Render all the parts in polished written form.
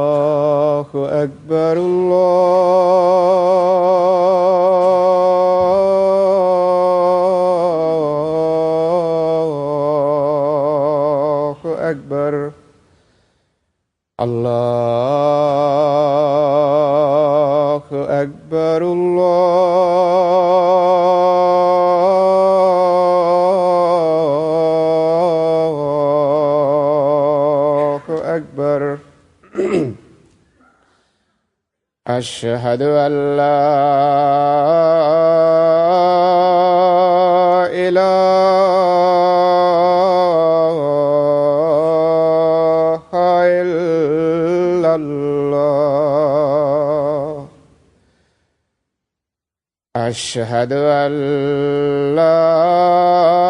الله أكبر الله أكبر الله أكبر الله أكبر أشهد أن لا إله إلا الله أشهد أن لا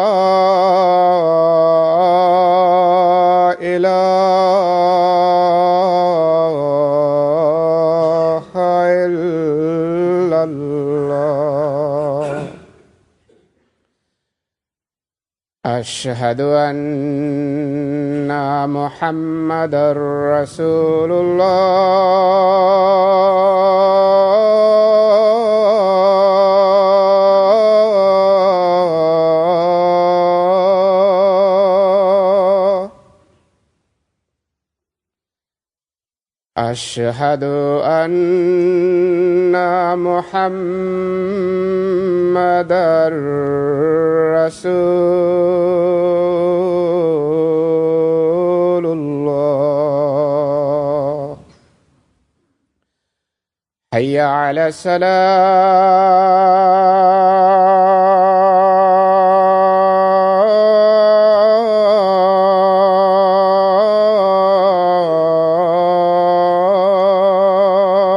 إله إلا الله أشهد أن محمدًا رسول الله أشهد أن محمدًا رسول الله حي على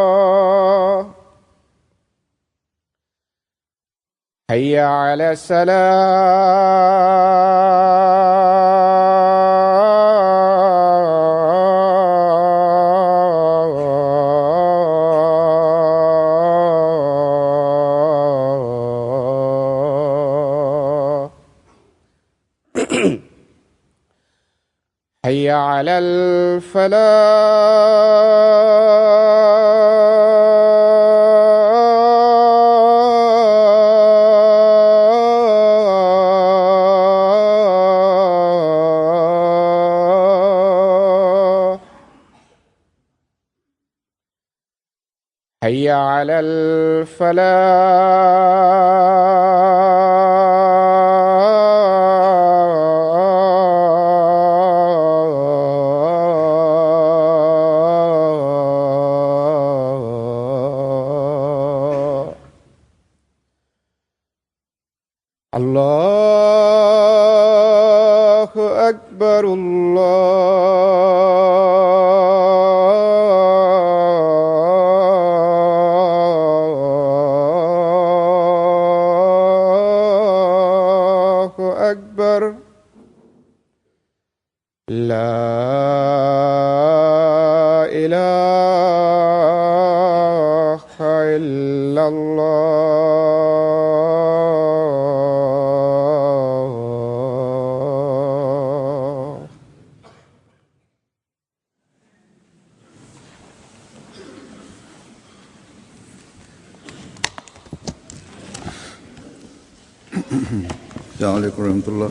الصلاة حي على الصلاة حي على الفلاح حي على الفلاح الله أكبر الله أكبر لا إله إلا الله السلام عليكم ورحمة الله.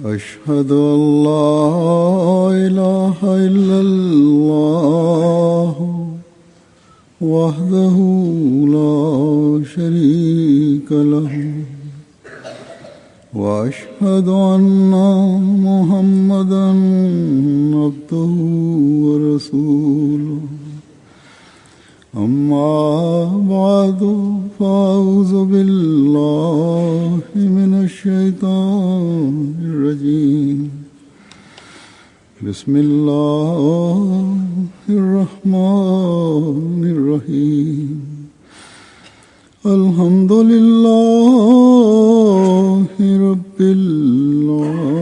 أشهد أن لا إله إلا الله وحده لا شريك له وأشهد أن محمدًا عبده ورسوله أما بعد فأعوذ بالله من الشيطان الرجيم بسم الله الرحمن الرحيم الحمد لله رب العالمين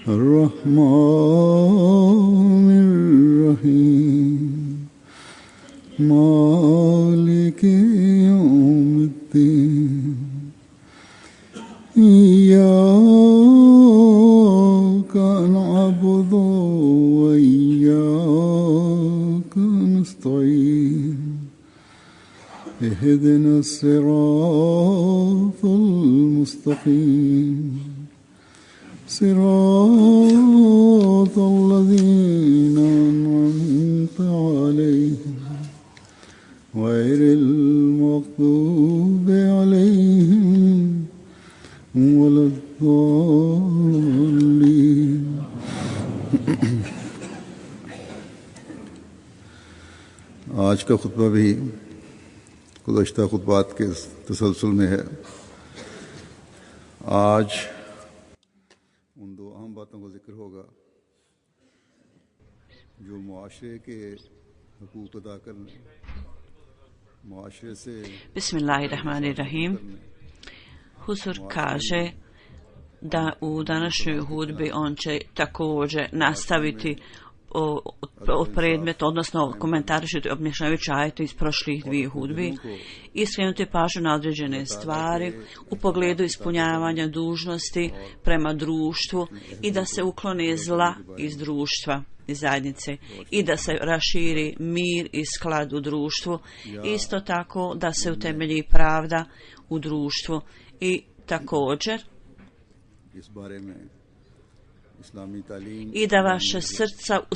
الرحمن الرحيم مالك يوم الدين إياك نعبد وإياك نستعين اهدنا الصراط المستقيم صراط الذين أنعمت عليهم غير المغضوب عليهم ولا الضالين आज का खुतबा भी गुज़श्ता खुतबात के तसलसल में है। आज उन दो अहम बातों का जिक्र होगा जो मुआशरे के हुकूक अदा करने, मुआशरे से Bismillahirrahmanirrahim. Huzur kaže da u današnjoj hudbi on će također nastaviti o predmet, odnosno komentarišiti objašnjavajući ajete iz prošlih dvije hudbi i skrenuti pažnju na određene stvari u pogledu ispunjavanja dužnosti prema društvu i da se uklone zla iz društva i zajednice i da se raširi mir i sklad u društvu, isto tako da se utemelji pravda u društvu i također i da vaše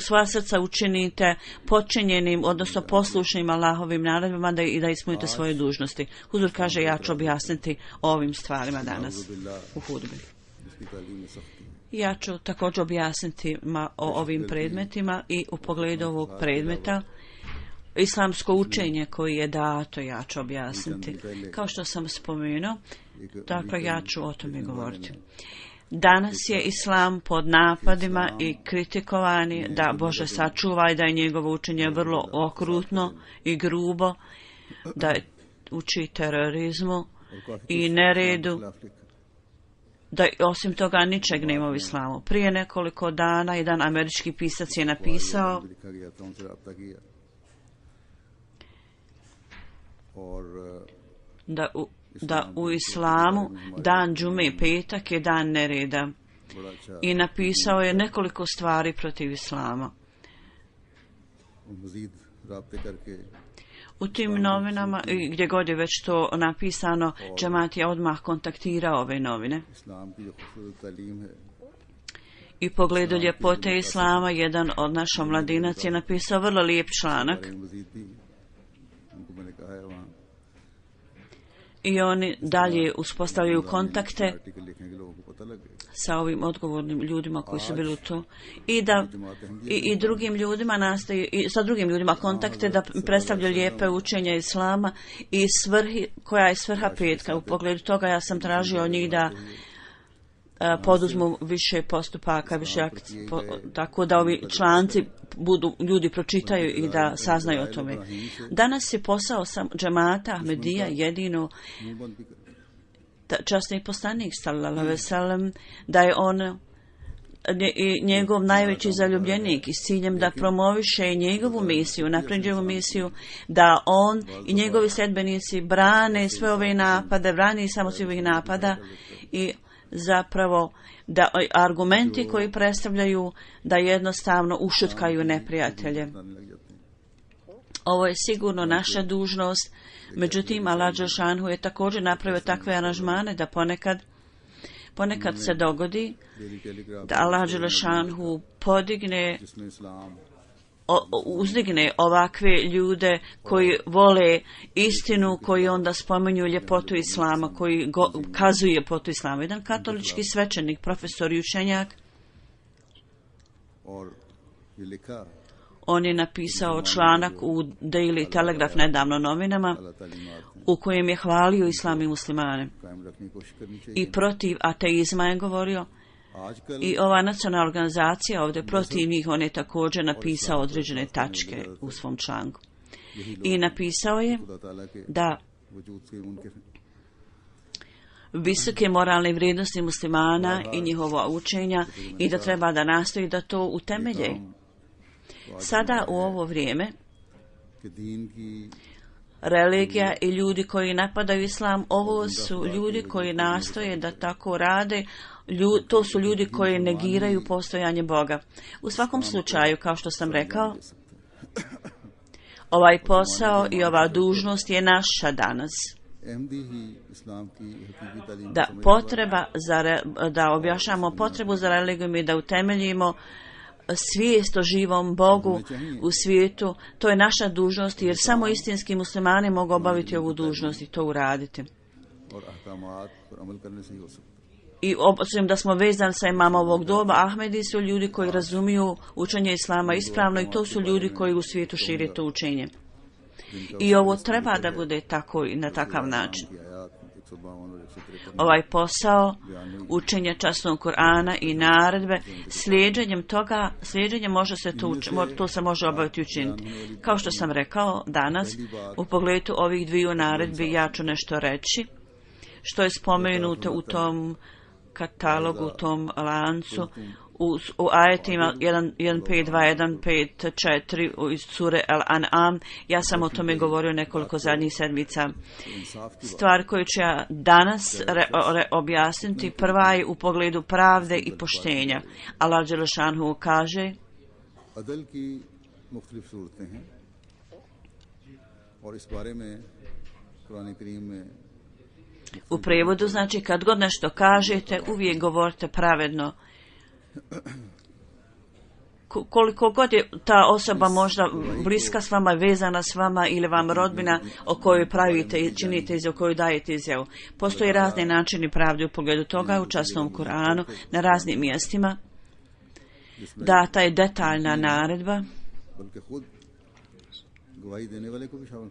svoja srca učinite počinjenim, odnosno poslušnim Allahovim naredbama i da ispunite svoje dužnosti. Huzur kaže, ja ću objasniti o ovim stvarima danas u hudbi. Ja ću također objasniti o ovim predmetima i u pogledu ovog predmeta islamsko učenje koji je dato, ja ću objasniti. Kao što sam spomenuo, dakle ja ću o tome govoriti. Danas je islam pod napadima i kritikovani, da Bože sačuva i da je njegovo učenje vrlo okrutno i grubo, da uči terorizmu i neredu, da osim toga ničeg nema u islamu. Prije nekoliko dana jedan američki pisac je napisao da u islamu dan džume i petak je dan nereda i napisao je nekoliko stvari protiv islama. U tim novinama, gdje god je već to napisano, džemat je odmah kontaktirao ove novine. I pogledu ljepote islama, jedan od naša omladinac je napisao vrlo lijep članak. I oni dalje uspostavljaju kontakte sa ovim odgovornim ljudima koji su bili u to i drugim ljudima nastaju i sa drugim ljudima kontakte da predstavljaju lijepe učenja islama i koja je svrha petka. U pogledu toga ja sam tražio od njih da poduzmu više postupaka, tako da ovi članci ljudi pročitaju i da saznaju o tome. Danas je posao džemata Ahmedija jedino časni poslanik sallallahu alejhi ve sellem, da je on njegov najveći zaljubljenik i s ciljem da promoviše njegovu misiju, napređevu misiju, da on i njegovi sledbenici brane sve ove napade, brane samo sve ovih napada i zapravo da argumenti koji predstavljaju da jednostavno ušutkaju neprijatelje. Ovo je sigurno naša dužnost, međutim Allah dželešanu je također napravio takve aranžmane da ponekad se dogodi da Allah dželešanu uzdigne ovakve ljude koji vole istinu, koji onda spominju ljepotu islama, koji kazuju ljepotu islama. Jedan katolički svećenik, profesor i učenjak, on je napisao članak u Daily Telegraph, nedavno novinama, u kojem je hvalio islam i muslimane. I protiv ateizma je govorio आजकल I ova nacionalna organizacija ovdje protiv njih, on je također napisao određene tačke u svom članku. I napisao je खुदा ताला के da वजूद से उनके visoke moralne vrijednosti muslimana i njihova učenja i da treba da nastoji da to utemelje. Sada u ovo vrijeme के दीन की religija i ljudi koji napadaju islam, ovo su ljudi koji nastoje da tako rade, to su ljudi koji negiraju postojanje Boga. U svakom slučaju, kao što sam rekao, ovaj posao i ova dužnost je naša danas. Ahmadi ही इस्लाम की हकीकी तालीम Da potreba da objašnjamo potrebu za religijom i da utemeljimo svijest o živom Bogu u svijetu, to je naša dužnost, jer samo istinski muslimani mogu obaviti ovu dužnost i to uraditi. और अहकामात पर अमल करने से ही हो सकता I obzirom da smo vezani sa imama ovog doba, Ahmedi su ljudi koji razumiju učenje islama ispravno i to su ljudi koji u svijetu šire to učenje. I ovo treba da bude tako i na takav način. है। आयात 152 और 153 Ovaj posao učenja časnog Kur'ana i naredbe, slijedženjem može se to se može obaviti i učiniti. Kao što sam rekao danas, u pogledu ovih dviju naredbi ja ću nešto reći, što je spomenuto u tom katalogu, u tom lancu, u ajetima 1.5.2, 1.5.4 iz sure Al-An'am. Ja sam o tome govorio nekoliko zadnjih sedmica. Stvar koju ću ja danas objasniti, prva je u pogledu pravde i poštenja. Allah dželešanhu kaže अदल की मुख्तलिफ सूरतें हैं और इस बारे में कुरान करीम में u prevodu, znači kad god nešto kažete, uvijek govorite pravedno. Koliko god je ta osoba možda bliska s vama, vezana s vama ili vam rodbina o kojoj pravite i činite izjavu, o kojoj dajete izjavu. Postoje razni načini pravde u pogledu toga u časnom Kur'anu, na raznim mjestima. Data je detaljna naredba बल्कि खुद गवाही देने वाले को भी शामिल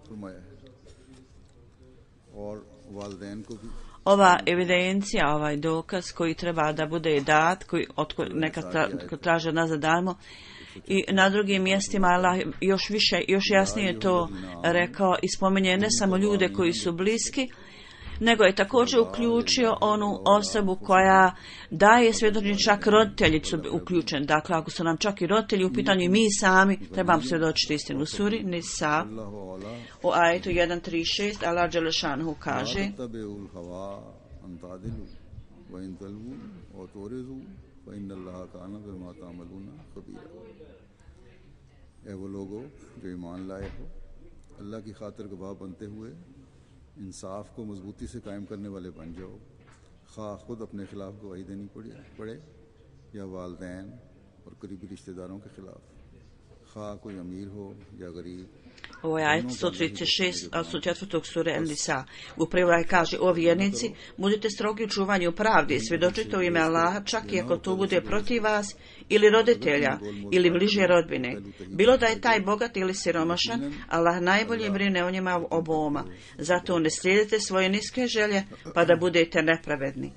फरमाया है और वालिदैन को भी ova evidencija, ovaj dokaz koji treba da bude dat, koji neka traže nazad dajmo. I na drugim mjestima Allah još jasnije to rekao i spominje ne samo ljude koji su bliski, nego je također uključio onu osobu koja daje svjedočenje, čak roditelji su uključeni. Dakle, ako su nam čak i roditelji u pitanju i mi sami, trebamo svjedočiti istinu. U suri Nisa, u ajetu 1.3.6, Allah dželešanhu kaže ए वो लोगो जो ईमान लाए हो, अल्लाह की खातिर गवाह बनते हुए इंसाफ को मजबूती से कायम करने वाले बन जाओ, खा खुद अपने खिलाफ गवाही देनी पड़े या वालदैन और करीबी रिश्तेदारों के खिलाफ, खा कोई अमीर हो या गरीब। Ovo je ajet 136 od 104. sure El-Nisa. U prevodu kaže: o vjernici, budite strogi u čuvanju pravde i svjedočite u ime Allaha, čak i ako to bude protiv vas ili roditelja ili bliže rodbine. Bilo da je taj bogat ili siromašan, Allah najbolje brine o njima oboma. Zato ne slijedite svoje niske želje pa da budete nepravedni.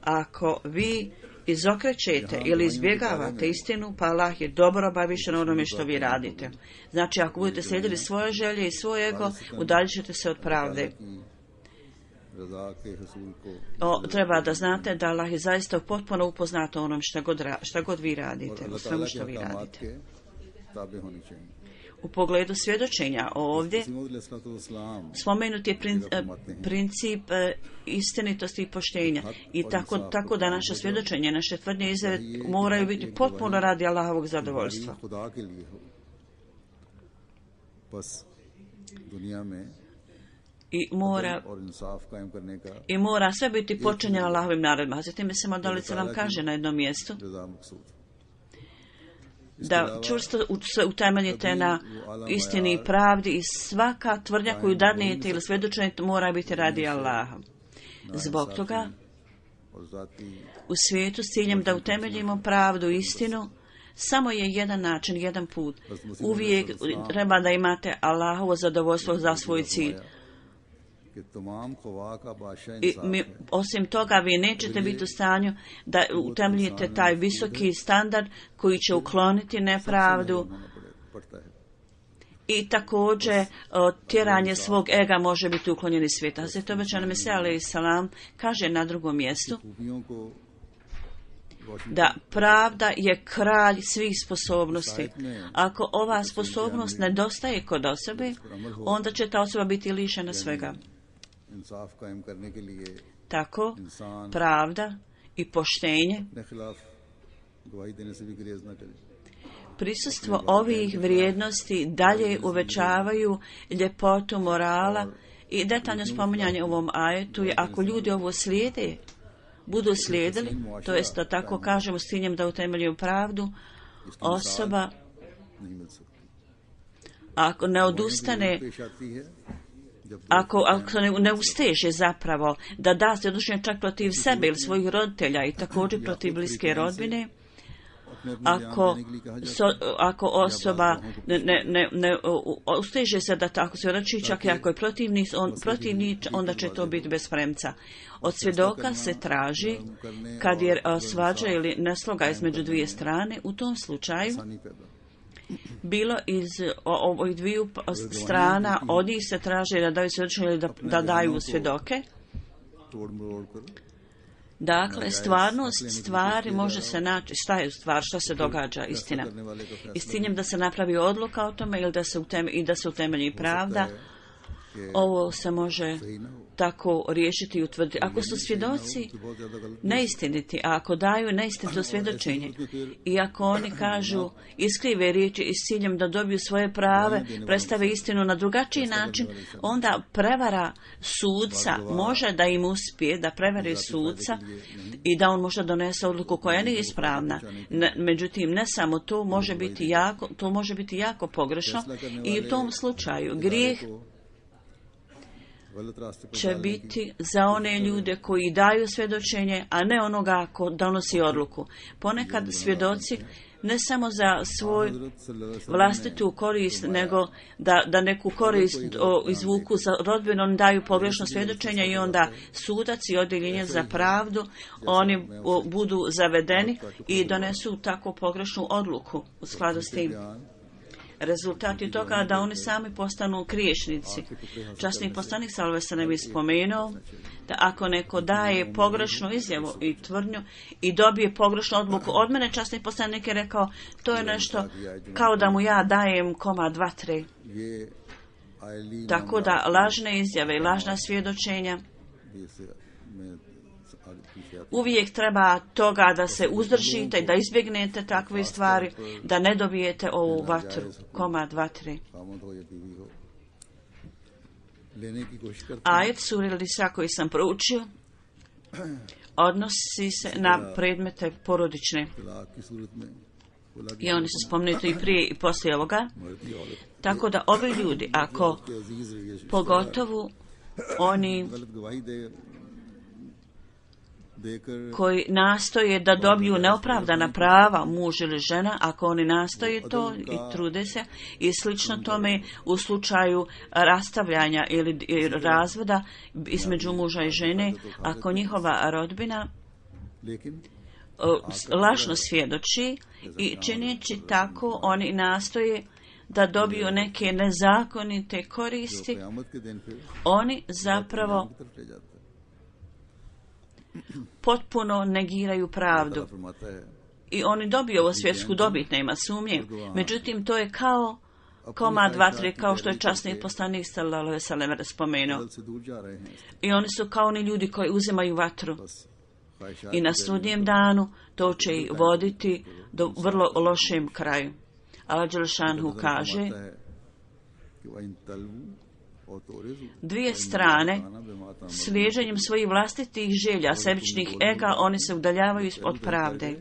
Ako vi izokrećete ili izbjegavate istinu, pa Allah je dobro obavišten onome što vi radite. Znači, ako budete slijedili svoje želje i svoj ego, udaljit ćete se od pravde. Treba da znate da Allah je zaista potpuno upoznat o onom šta god vi radite, o svemu što vi radite. U pogledu svjedočenja ovdje spomenut je princip istinitosti i poštenja i tako da naše svjedočenje, naše tvrdnje izjave moraju biti potpuno radi Allahovog zadovoljstva. I mora sve biti počinjeno Allahovim naredbama. Zatim Mesih Dalica nam kaže na jednom mjestu da čvrsto se utemeljite na istini i pravdi i svaka tvrdnja koju dadnete ili svjedočenje mora biti radi Allaha. Zbog toga u svijetu s ciljem da utemeljimo pravdu i istinu samo je jedan način, jedan put. Uvijek treba da imate Allahovo zadovoljstvo za svoj cilj. कि तमाम ख्वा का बादशाह I इंसाफ है। osim toga, vi nećete biti u stanju da utemeljite taj visoki standard koji će ukloniti nepravdu होना पड़ता है। i također tjeranje svog ega može biti uklonjeni svijeta. Hazreti obećani Mesija alejhi salam kaže na drugom mjestu खूबियों को रोशन da pravda je kralj svih sposobnosti. Ako ova sposobnost nedostaje kod osobe, onda će ta osoba biti lišena svega. इंसाफ कायम करने के लिए Tako, इंसान pravda i poštenje, अपने खिलाफ गवाही देने से भी गुरेज न करे। prisustvo ovih vrijednosti dalje uvećavaju ljepotu morala i detaljno spominjanje u ovom ajetu je ako ljudi ovo slijede, budu slijedili, to jest da tako kažemo s ciljem da utemeljuju pravdu, osoba नहीं मिल सकती। ako ne odustane, पेश आती है जब ako se ne usteže zapravo da da se odlučenje čak protiv sebe ili svojih roditelja i također protiv bliske rodbine, ako osoba ne usteže se da tako se reći, čak i ako je protivnik, onda će to biti bez premca. Od svjedoka se traži kad je svađa ili nesloga između dvije strane, u tom slučaju आसानी पैदा bilo iz ovih dviju strana, od njih se traži da daju svjedočenje ili da daju svjedoke. तोड़ मरोड़ कर Dakle, stvarnost stvari može se naći, šta je stvar, šta se događa, istina. करने वाले का I s ciljem da se napravi odluka o tome ili da se utemelji pravda, कि ovo se može सही ना हो। tako riješiti i utvrditi. Ako su svjedoci तो बहुत ज्यादा गलत neistiniti, a ako daju neistinito svjedočenje i ako oni kažu iskrive riječi i s ciljem da dobiju svoje prave, predstave istinu na drugačiji način, onda prevara sudca može da im uspije, da prevari sudca i da on može donese odluku koja nije ispravna. Međutim, ne samo to, može biti jako pogrešno i u tom slučaju grijeh गलत रास्ते पर će biti za one ljude koji daju svjedočenje, a ne onoga ko donosi odluku. Ponekad svjedoci ne samo za svoj vlastitu korist, nego da neku korist izvuku za rodbinu, oni daju pogrešno svjedočenje i onda sudac i odjeljenje za pravdu, oni budu zavedeni i donesu tako pogrešnu odluku u skladu s tim. Rezultat je toga da oni sami postanu griješnici. Časni poslanik sallallahu alejhi ve sellem je spomenuo da ako neko daje pogrešnu izjavu i tvrdnju i dobije pogrešnu odluku od mene, časni poslanik je rekao, to je nešto kao da mu ja dajem komad vatre. ये oily Tako da lažne izjave i lažna svjedočenja में आगे पीछे आते uvijek treba toga da se uzdržite i da izbjegnete takve stvari, da ne dobijete ovu vatru, komad vatre. खामोद हो या बीवी हो लेने की कोशिश करते Ajet sure Nisa koji sam proučio odnosi se na predmete porodične तलाक की सूरत में बोला i oni su spomenuti i prije i poslije ovoga. मर्दी औरत Tako da ovi ljudi, ako के अजीज रवैये pogotovo oni गलत गवाही देकर koji nastoje da dobiju neopravdana prava muž ili žena, ako oni nastoje to i trude se i slično tome u slučaju rastavljanja ili razvoda između muža i žene, ako njihova rodbina लेकिन lažno svjedoči i čineći tako oni nastoje da dobiju neke nezakonite koristi, क़यामत के दिन फिर oni zapravo की तरफ ले जाता है potpuno negiraju pravdu. अल्लाह फरमाता है I oni dobiju ovo svjetsku dobit, nema sumnje. Međutim, to je kao komad vatre, kao što je časni poslanik sallallahu alejhi ve sellem spomenuo. गलत से दूर जा रहे हैं I oni su kao oni ljudi koji uzimaju vatru. बस ख्वाहिशात I na sudnjem danu to će ih voditi do vrlo lošem kraju. Allah Đelšanhu kaže, फरमाता है कि वइन तलवू और तोरिज़ू dvije strane slijeđenjem svojih vlastitih želja, sebičnih ega, oni se udaljavaju od pravde.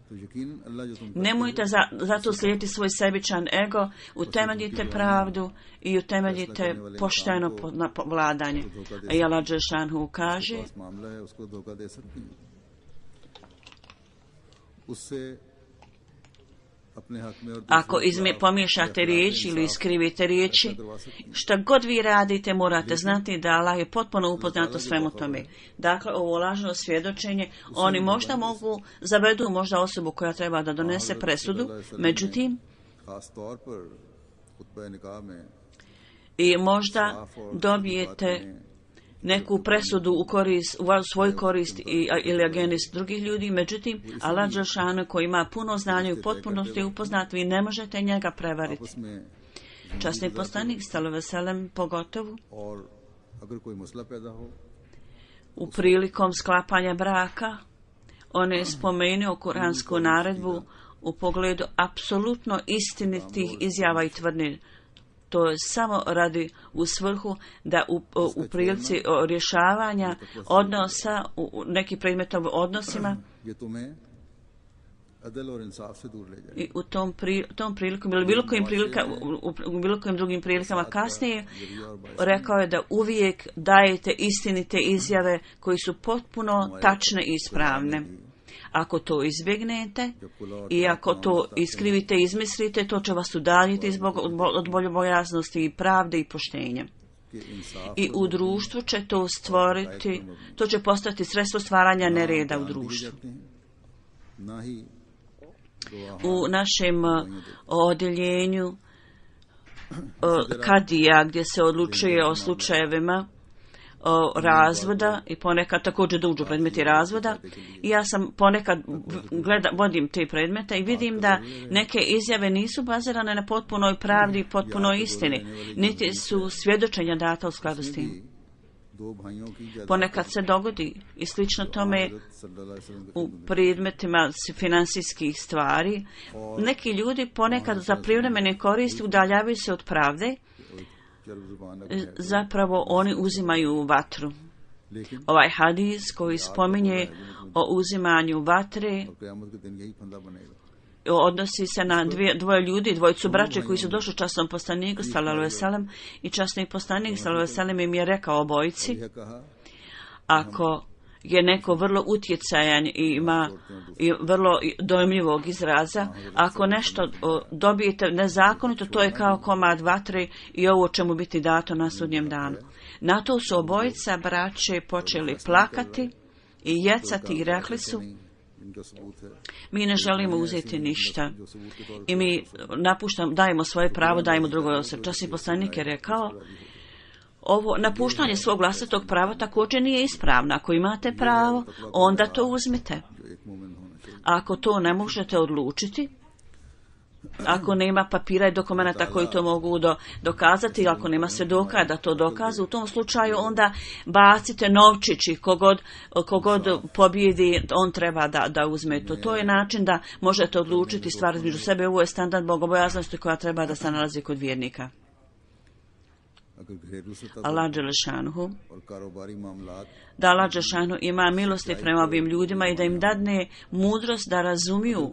तो यकीनन अल्लाह जो तुम Nemojte zato slijediti svoj sebičan ego, utemeljite pravdu i utemeljite pošteno vladanje. A Allah Đelšanhu kaže, पास मामला है उसको धोखा दे सकती हैं उससे अपने हक में और Ako दूसरों के खिलाफ pomiješate riječi ili iskrivite riječi, šta god vi radite, morate znati da Allah je potpuno upoznat o svemu tome. Dakle, ovo lažno svjedočenje, oni možda mogu, zavedu možda osobu koja treba da donese presudu, međutim, खास तौर पर खुतबा निकाह में i možda dobijete neku presudu u svoj korist ili agenist drugih ljudi, međutim, Allah Đelšanu koji ima puno znanja i u potpunosti upoznat, vi ne možete njega prevariti. आपस में Časni poslanik, sallallahu alejhi ve sellem, pogotovo और अगर कोई मसला पैदा हो u prilikom sklapanja braka, on je spomenuo kuransku naredbu u pogledu apsolutno istinitih izjava i tvrdnji. To je samo radi u svrhu da u prilici rješavanja odnosa u nekim predmetom odnosima ये तुम्हें अदल और इंसाफ से दूर ले जाए i u tom prilikom ili u bilo kojim drugim prilikama kasnije rekao je da uvijek dajete istinite izjave koji su potpuno tačne i ispravne. Ako to izbjegnete i ako to iskrivite i izmislite, to će vas udaljiti od boljobojaznosti i pravde i poštenja. I u društvu će to stvoriti, to će postati sredstvo stvaranja nereda u društvu. U našem odjeljenju kadija, gdje se odlučuje o slučajevima razvoda i ponekad također da uđu predmeti razvoda, i ja sam ponekad vodim te predmete i vidim da neke izjave nisu bazirane na potpunoj pravdi i potpunoj istini, niti su svjedočenja data u skladu s tim. Ponekad se dogodi i slično tome u predmetima finansijskih stvari. Neki ljudi ponekad za privremene koristi udaljavaju se od pravde, zapravo oni uzimaju vatru. Ovaj hadis koji spominje o uzimanju vatre odnosi se na dvojicu braće koji su došli časnom poslaniku sallallahu alejhi ve sellem i časni poslanik sallallahu alejhi ve sellem im je rekao obojici: ako je neko vrlo utjecajan i ima vrlo dojmljivog izraza, ako nešto dobijete nezakonito, to je kao komad vatre i ovo će mu biti dato na sudnjem danu. Na to su obojica braće počeli plakati i jecati i rekli su: mi ne želimo uzeti ništa i mi dajemo svoje pravo, dajemo drugoj osobi. Časni poslanik je rekao: ovo napuštanje svog vlastitog prava također nije ispravno. Ako imate pravo, onda to uzmite. Ako to ne možete odlučiti, ako nema papira i dokumenta koji to mogu dokazati, ako nema svjedoka da to dokazu, u tom slučaju onda bacite novčić i kogod pobjedi, on treba da uzme to. To je način da možete odlučiti stvar između sebe. Ovo je standard bogobojaznosti koja treba da se nalazi kod vjernika. Allah Đelešanuhu, da Allah Đelešanuhu ima milosti prema ovim ljudima i da im dadne mudrost da razumiju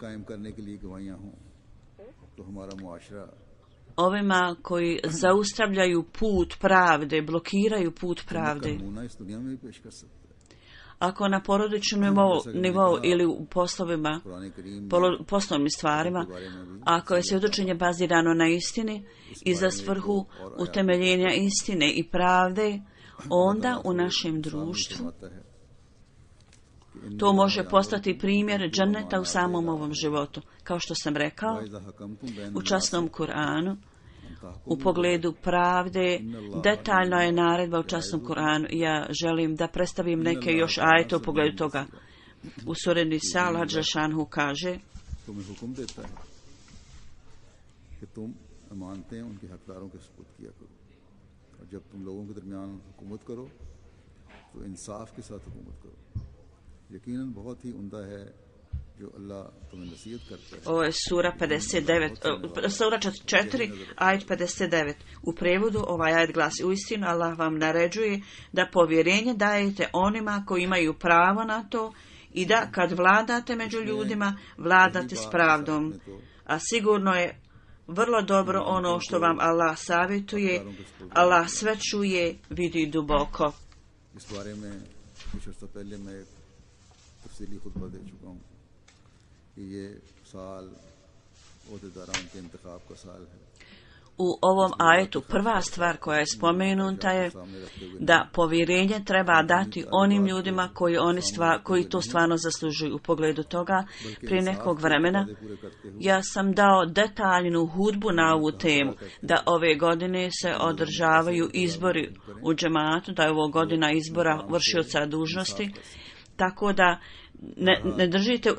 ovima koji zaustavljaju put pravde, blokiraju put pravde. Ako na porodičnom nivou ili u poslovima, poslovnim stvarima, ako je svjedočenje bazirano na istini i za svrhu utemeljenja istine i pravde, onda u našem društvu to može postati primjer dženneta u samom ovom životu. Kao što sam rekao, u časnom Kur'anu, u pogledu pravde, detaljno je naredba u časnom Kur'anu. Ja želim da predstavim neke još ajete u pogledu toga. U suri Nisa Allah Đelešanuhu kaže: ovo je sura 59, sura 4, ajet 59. U prevodu ovaj ajet glasi: uistinu Allah vam naređuje da povjerenje dajete onima koji imaju pravo na to i da kad vladate među ljudima, vladate s pravdom. A sigurno je vrlo dobro ono što vam Allah savjetuje. Allah sve čuje, vidi duboko. ओहदेदारान के इंतखाब का साल है। U ovom ajetu prva stvar koja je spomenuta je da povjerenje treba dati onim ljudima koji to stvarno zaslužuju. U pogledu toga, prije nekog vremena, ja sam dao detaljnu hudbu na ovu temu, da ove godine se održavaju izbori u džematu, da je ovo godina izbora vršioca dužnosti, tako da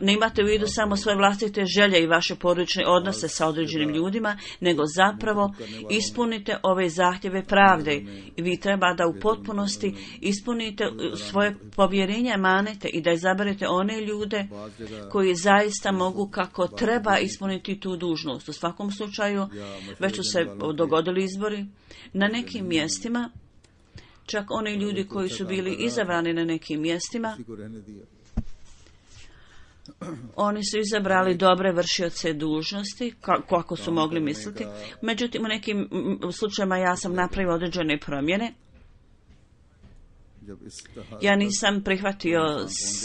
ne imate u vidu samo svoje vlastite želje i vaše porodične odnose sa određenim ljudima, nego zapravo ispunite ove zahtjeve pravde. I vi treba da u potpunosti ispunite svoje povjerenje, manete i da izaberete one ljude koji zaista mogu kako treba ispuniti tu dužnost. U svakom slučaju, već su se dogodili izbori na nekim mjestima, čak oni ljudi koji su bili izabrani na nekim mjestima, oni su izabrali dobre vršioce dužnosti, kako su mogli misliti. Međutim, u nekim slučajima ja sam napravio određene promjene. Ja nisam prihvatio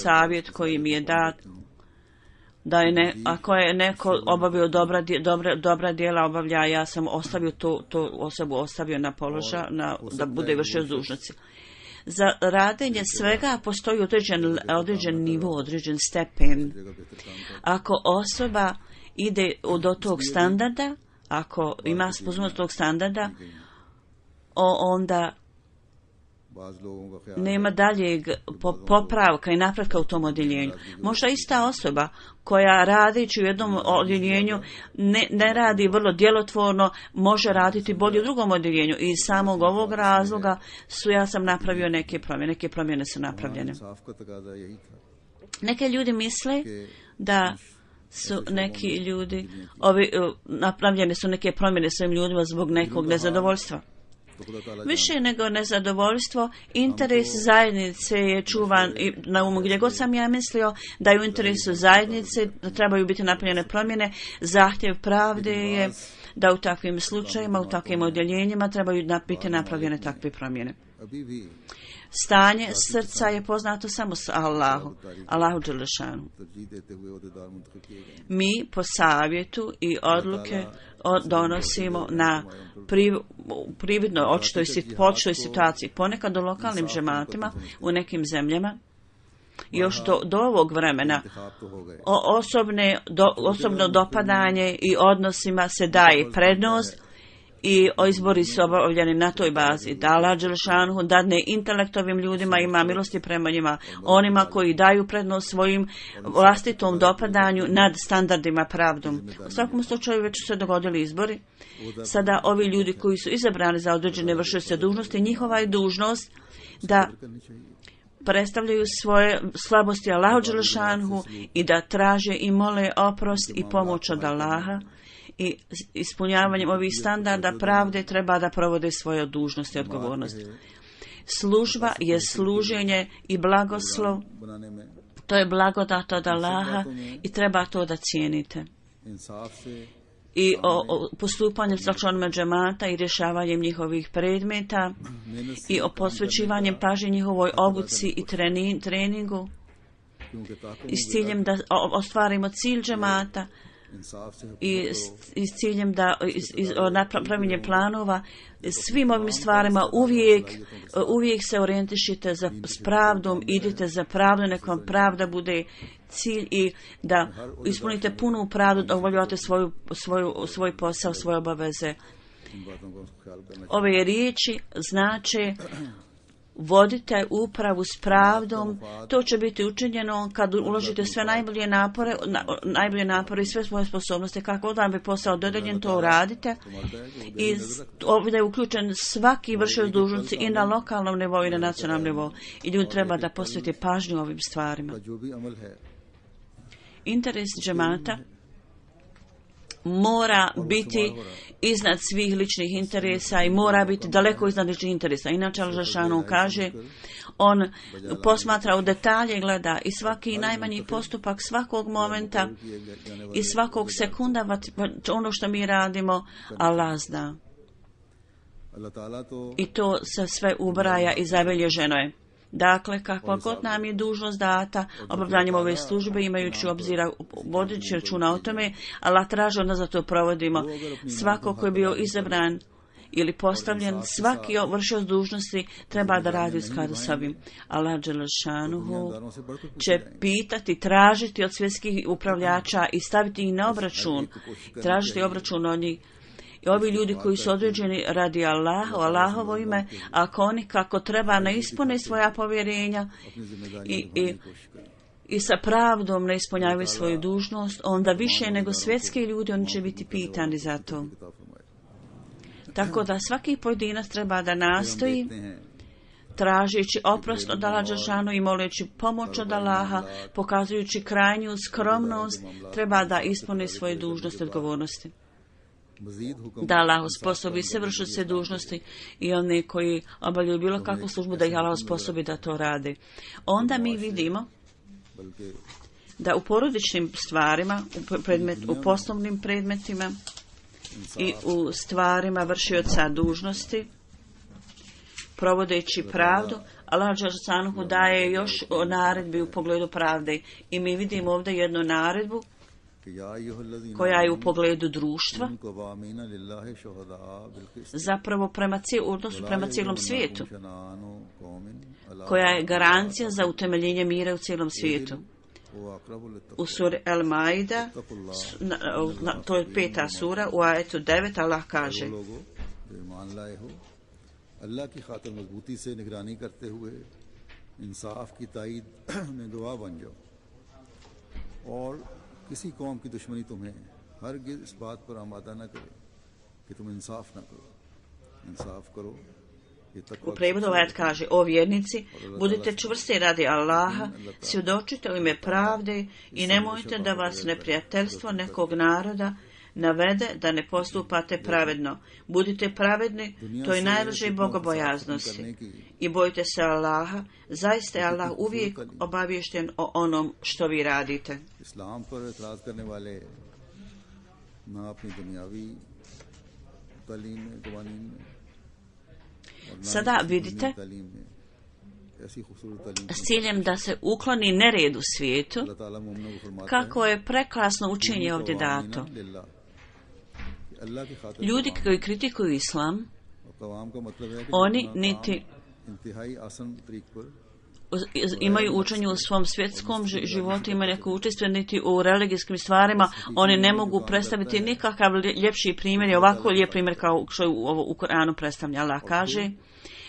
savjet koji mi je dat, da je ako je neko obavio dobra djela obavlja, ja sam ostavio tu osobu na položaj da bude vršioc dužnosti. Za radenje svega postoji određen nivo, određen stepen. Ako osoba ide do tog standarda, ako ima sposobnost tog standarda, onda nema daljeg popravka i napretka u tom odjeljenju. Možda ista osoba koja radići u jednom odjeljenju ne radi vrlo djelotvorno, može raditi bolje u drugom odjeljenju. I iz samog ovog razloga ja sam napravio neke promjene su napravljene. Neke ljudi misle da su neki ljudi, napravljene su neke promjene svojim ljudima zbog nekog nezadovoljstva. Više nego nezadovoljstvo, interes zajednice je čuvan na umu. Gdje god sam ja mislio da je u interesu zajednice, da trebaju biti napravljene promjene, zahtjev pravde je da u takvim slučajima, u takvim odjeljenjima trebaju biti napravljene takve promjene. Stanje srca je poznato samo s Allahu dželešanu. Mi po savjetu i odluke donosimo na prividnoj, očitoj situaciji. Ponekad u lokalnim džematima, u nekim zemljama, još do ovog vremena, osobno dopadanje i odnosima se daje prednost, i izbori su obavljeni na toj bazi. Da Allah dželešanu dadne intelektovim ljudima, ima milosti prema njima, onima koji daju prednost svojim vlastitom dopadanju nad standardima pravdom. U svakom slučaju već su se dogodili izbori. Sada ovi ljudi koji su izabrani za određene vršioce dužnosti, njihova je dužnost da predstavljaju svoje slabosti Allahu dželešanu i da traže i mole oprost i pomoć od Allaha. I ispunjavanjem ovih standarda pravde treba da provode svoje dužnosti i odgovornosti. Služba je služenje i blagoslov. To je blagodat od Allaha i treba to da cijenite. I o postupanjem sa članovima džemata i rješavanjem njihovih predmeta i o posvećivanjem pažnje njihovoj obuci i treningu i s ciljem da ostvarimo cilj džemata i s ciljem da napravljenje planova. Svim ovim stvarima uvijek se orijentišite s pravdom, idite za pravdu, nek vam pravda bude cilj i da ispunite punu pravdu, da obavljate svoj posao, svoje obaveze. Ove riječi znače vodite upravu s pravdom. To će biti učinjeno kad uložite sve najbolje napore i sve svoje sposobnosti. Kako da bi posao dodeljen, to uradite. I ovdje je uključen svaki vršioc dužnosti i na lokalnom nivou i na nacionalnom nivou. I ljudi treba da posvete pažnju ovim stvarima. Interes džemata mora biti iznad svih ličnih interesa i mora biti daleko iznad ličnih interesa. Inače, Al-Žešanu kaže, on posmatra u detalje, gleda i svaki najmanji postupak svakog momenta i svakog sekunda, ono što mi radimo, Allah zna. I to se sve ubraja i zabilježeno je. Dakle, kakva god nam je dužnost data, obavljanjem ove službe, imajući obzira, vodeći računa o tome, Allah traži od nas da to provodimo. Svako ko je bio izabran ili postavljen, svaki vršioc dužnosti treba da radi u skladu s ovim. Allah dželešanuhu će pitati, tražiti od svjetskih upravljača i staviti ih na obračun, tražiti obračun od njih. I ovi ljudi koji su određeni radi Allaha, Allahovo ime, ako oni kako treba ne ispune svoja povjerenja i sa pravdom ne ispunjavaju svoju dužnost, onda više nego svjetski ljudi oni će biti pitani za to. Tako da svaki pojedinac treba da nastoji, tražeći oprost od Allaha dželešanu i moleći pomoć od Allaha, pokazujući krajnju skromnost, treba da ispuni svoje dužnosti i odgovornosti. Da Allah osposobi se vršioce dužnosti i one koji obavljaju bilo kakvu službu, da ih Allah osposobi da to rade. Onda mi vidimo da u porodičnim stvarima, u poslovnim predmetima i u stvarima vršioca dužnosti, provodeći pravdu, Allah dželešanu daje još naredbi u pogledu pravde. I mi vidimo ovdje jednu naredbu koja je u pogledu društva, zapravo prema cijelom svijetu, koja je garancija za utemeljenje mira u cijelom svijetu. U suri Al-Maida, to je 5. sura, u ajetu 9, Allah kaže: अल्लाह की खातिर मजबूती से निगरानी करते हुए इंसाफ की ताईद में गवाह बन जाओ और किसी कौम की दुश्मनी तुम्हें हरगिज़ इस बात पर आमादा न करे कि तुम इंसाफ न करो। इंसाफ करो। U prevodu ajet kaže: o vjernici, budite čvrsti radi Allaha, svjedočite u ime pravde i nemojte da vas neprijateljstvo nekog naroda navede da ne postupate pravedno. Budite pravedni, to je najbliže bogobojaznosti. I bojite se Allaha, zaista je Allah uvijek obaviješten o onom što vi radite. Islam par etraz karne wale na apni dunyavi talim mein qawanin mein. Sada vidite, s ciljem da se ukloni nered u svijetu, kako je prekrasno učenje ovdje dato. Ljudi koji kritikuju islam, oni niti imaju učenje u svom svjetskom životu, imaju neko učestvuje niti u religijskim stvarima, oni ne mogu predstaviti nikakav ljepši primjer, ovako lijep primjer kao što je u Koranu predstavlja. Allah kaže: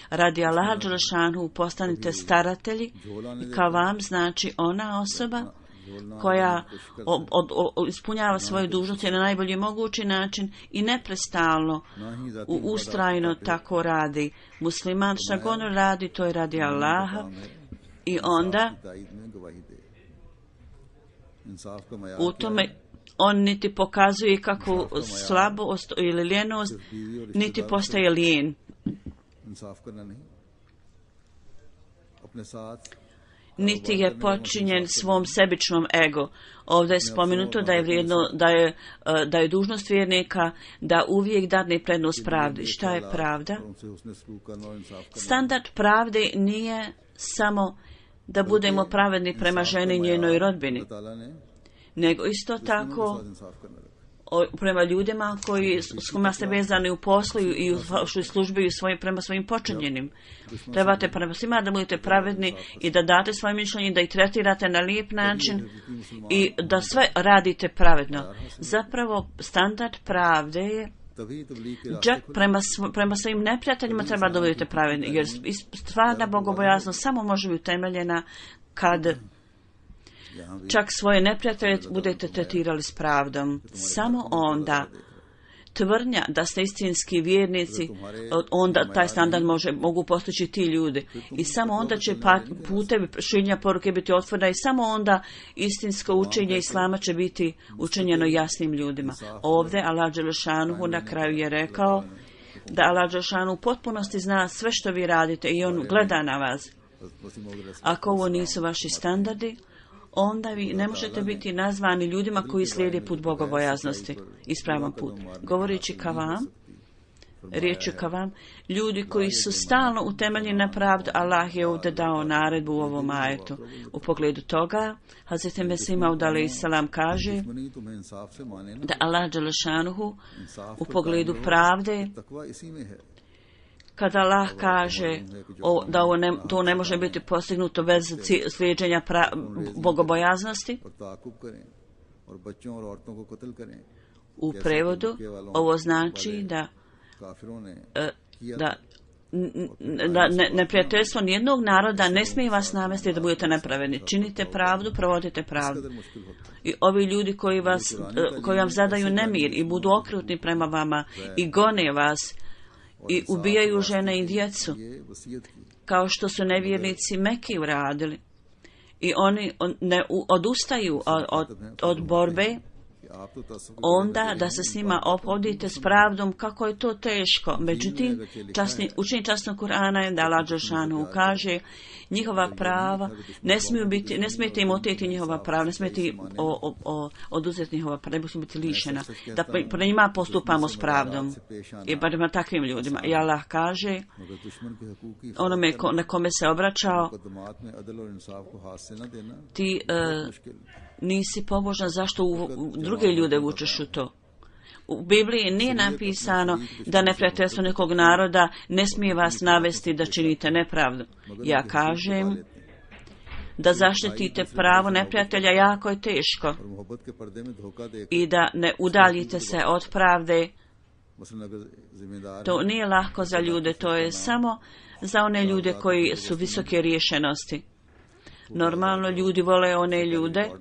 radi Allaha dželešanu postanite staratelji, i kao vam znači ona osoba koja ispunjava svoje dužnosti na najbolji mogući način i neprestalno, ustrajno tako radi. Musliman šta god radi, to je radi Allaha, i onda u tome on niti pokazuje kakvu slabost ili lijenost, niti postaje lijen. Niti je počinjen svom sebičnom ego. Ovdje je spomenuto da je vrijedno, da je dužnost vjernika da uvijek dadne prednost pravdi. Šta je pravda? Standard pravde nije samo da budemo pravedni prema ženi i njenoj rodbini, nego isto tako prema ljudima s kojima ste vezani u poslu i u službi prema svojim počinjenim. Trebate prema svima da budete pravedni i da date svoje mišljenje, da ih tretirate na lijep način i da sve radite pravedno. Zapravo standard pravde je čak prema svojim neprijateljima treba da budete pravedni, jer stvarna bogobojaznost samo može biti utemeljena kad čak svoje neprijatelje budete tretirali s pravdom. Samo onda tvrdnja da ste istinski vjernici, onda taj standard mogu postići ti ljudi. I samo onda će putevi širenja poruke biti otvoreni i samo onda istinsko učenje Islama će biti učinjeno jasnim ljudima. Ovdje Allah dželešanu na kraju je rekao da Allah dželešanu u potpunosti zna sve što vi radite i on gleda na vas. Ako ovo nisu vaši standardi, onda vi ne možete biti nazvani ljudima koji slijede put bogobojaznosti, ispravan put. Govoreći ka vam, riječi ka vam, ljudi koji su stalno utemeljeni na pravdu, Allah je ovdje dao naredbu u ovom ajetu. U pogledu toga, Hazreti Mesih Maud alejhi selam kaže da Allah dželešanuhu u pogledu pravde, kada Allah kaže da to ne može biti postignuto bez slijeđenja bogobojaznosti, u prevodu ovo znači da neprijateljstvo nijednog naroda ne smije vas navesti da budete nepravedni. Činite pravdu, provodite pravdu. I ovi ljudi koji vam zadaju nemir i budu okrutni prema vama i gone vas i ubijaju žene i djecu, kao što su nevjernici Meki uradili, i oni ne odustaju od borbe, onda da se s njima ophodite s pravdom, kako je to teško. Međutim, učenje časnog Kur'ana je da Allah dželešanu kaže njihova prava, ne smijete im oteti njihova prava, ne smijete oduzeti njihova prava, ne smijete biti lišena, da pre njima postupamo s pravdom i prema takvim ljudima. I Allah kaže onome na kome se obraćao, ti nisi pobožan, zašto druge ljude vučeš u to? U Bibliji nije napisano da neprijateljstvo nekog naroda ne smije vas navesti da činite nepravdu. Ja kažem da zaštitite pravo neprijatelja jako je teško i da ne udaljite se od pravde. To nije lako za ljude, to je samo za one ljude koji su visoke riješenosti. Normalno ljudi vole one ljude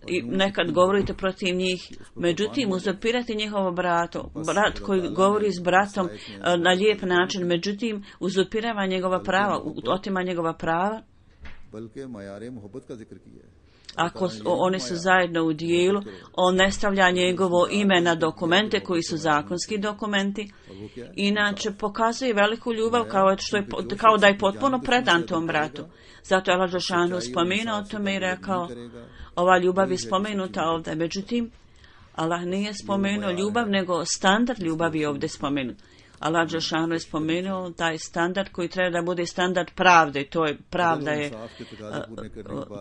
i nekad govorite protiv njih, međutim uzurpirati njihovo brat koji govori s bratom na lijep način, međutim uzurpirava njegova prava, otima njegova prava. Ako oni su zajedno u dijelu, on ne stavlja njegovo ime na dokumente koji su zakonski dokumenti, inače pokazuje veliku ljubav kao da je potpuno predan tom bratu. Zato je Allah dželešanu spomenuo o tome i rekao, ova ljubav je spomenuta ovdje, međutim Allah nije spomenuo ljubav, nego standard ljubavi je ovdje spomenut. Allah dželešanu je spomenuo taj standard koji treba da bude standard pravde. To je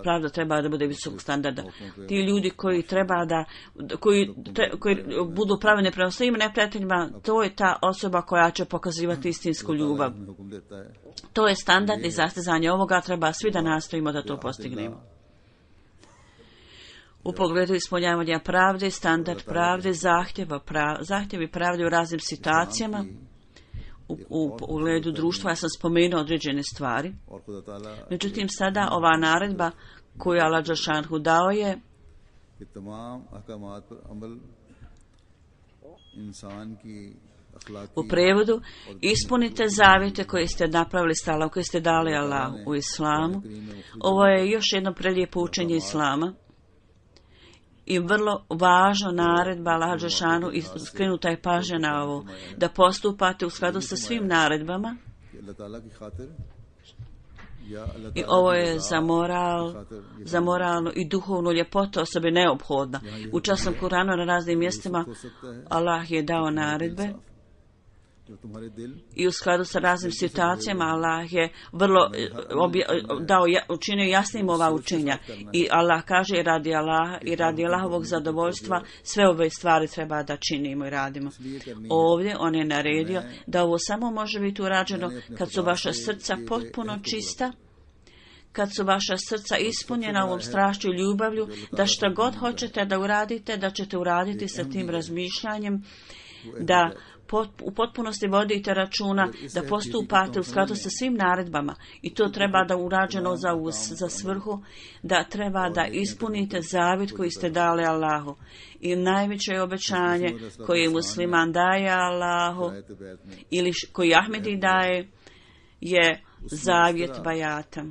pravda treba da bude visokog standarda. Ti ljudi koji koji budu pravedni prema svim neprijateljima, to je ta osoba koja će pokazivati istinsku ljubav. To je standard i zastezanje ovoga treba svi da nastojimo da to postignemo. U pogledu ispunjavanja pravde, standard pravde, zahtjevi pravde u raznim situacijama, u pogledu društva, ja sam spomenuo određene stvari. Međutim, sada ova naredba koju Allah dželešanu dao je u prevodu, ispunite zavjete koje ste napravili s Allahom, koje ste dali Allahu u islamu. Ovo je još jedno prelijepo učenje islama i vrlo važno naredba Allaha dželešanu, i skrenuta je pažnja na ovo, da postupate u skladu sa svim naredbama. I ovo je za moralnu i duhovnu ljepotu osobe neophodna. U časnom Kuranu na raznim mjestima Allah je dao naredbe i u skladu sa raznim situacijama Allah je vrlo učinio jasnim ova učenja. I Allah kaže radi Allaha i radi Allahovog zadovoljstva sve ove stvari treba da činimo i radimo. Ovdje on je naredio da ovo samo može biti urađeno kad su vaša srca potpuno čista, kad su vaša srca ispunjena ovom strašću i ljubavlju, da šta god hoćete da uradite, da ćete uraditi sa tim razmišljanjem, da u potpunosti vodite računa, da postupate u skladu sa svim naredbama, i to treba da urađeno za svrhu, da treba da ispunite zavjet koji ste dali Allahu. I najveće obećanje koje musliman daje Allahu ili koji Ahmedi daje je zavjet bajata.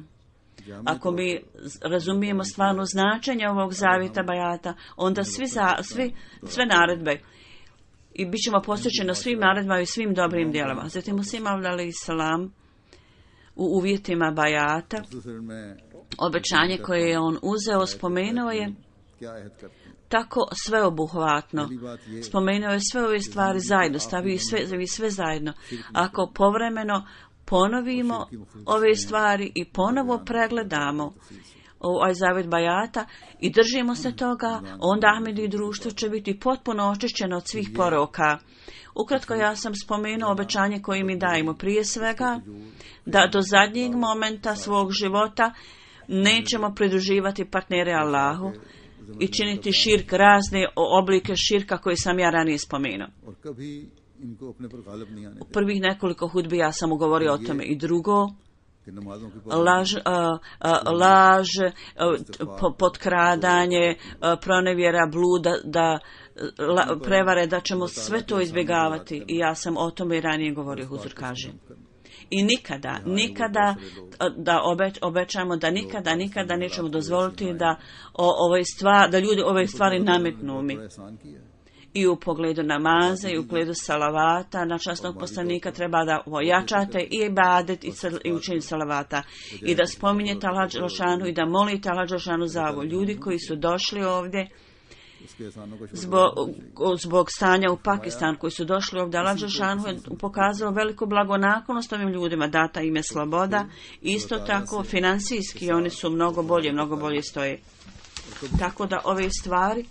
Ako mi razumijemo stvarno značenje ovog zavjeta bajata, onda sve naredbe i bit ćemo posjećeni na svim naredbama i svim dobrim djelama. Zatim Musa Maud alejhi selam u uvjetima bajata, obećanje koje je on uzeo, spomenuo je tako sveobuhvatno. Spomenuo je sve ove stvari zajedno, stavio sve zajedno. Ako povremeno ponovimo ove stvari i ponovo pregledamo ovaj zavjet bajata i držimo se toga, onda Ahmedi društvo će biti potpuno očišćeno od svih poroka. Ukratko, ja sam spomenuo obećanje koje mi dajemo. Prije svega, da do zadnjeg momenta svog života nećemo pridruživati partnere Allahu i činiti širk, razne oblike širka koje sam ja ranije spomenuo. U prvih nekoliko hudbi ja sam govorio o tome. I drugo, laž, potkradanje, pronevjera, bluda, prevare, da ćemo sve to izbjegavati. I ja sam o tome i ranije govorio, Huzur kaže. I nikada obećamo da nikada nećemo dozvoliti da ljudi ove stvari nametnu mi. I u pogledu namaza i u pogledu salavata na časnog poslanika treba da ojačate i ibadet i učenje salavata i da spominjete Allah Đelešanu i da molite Allah Đelešanu za ovo. Ljudi koji su došli ovdje zbog stanja u Pakistanu, koji su došli ovdje, Allah Đelešanu je pokazao veliku blagonaklonost ovim ljudima, data im je sloboda, isto tako financijski oni su mnogo bolje stoje. Tako da ove stvari,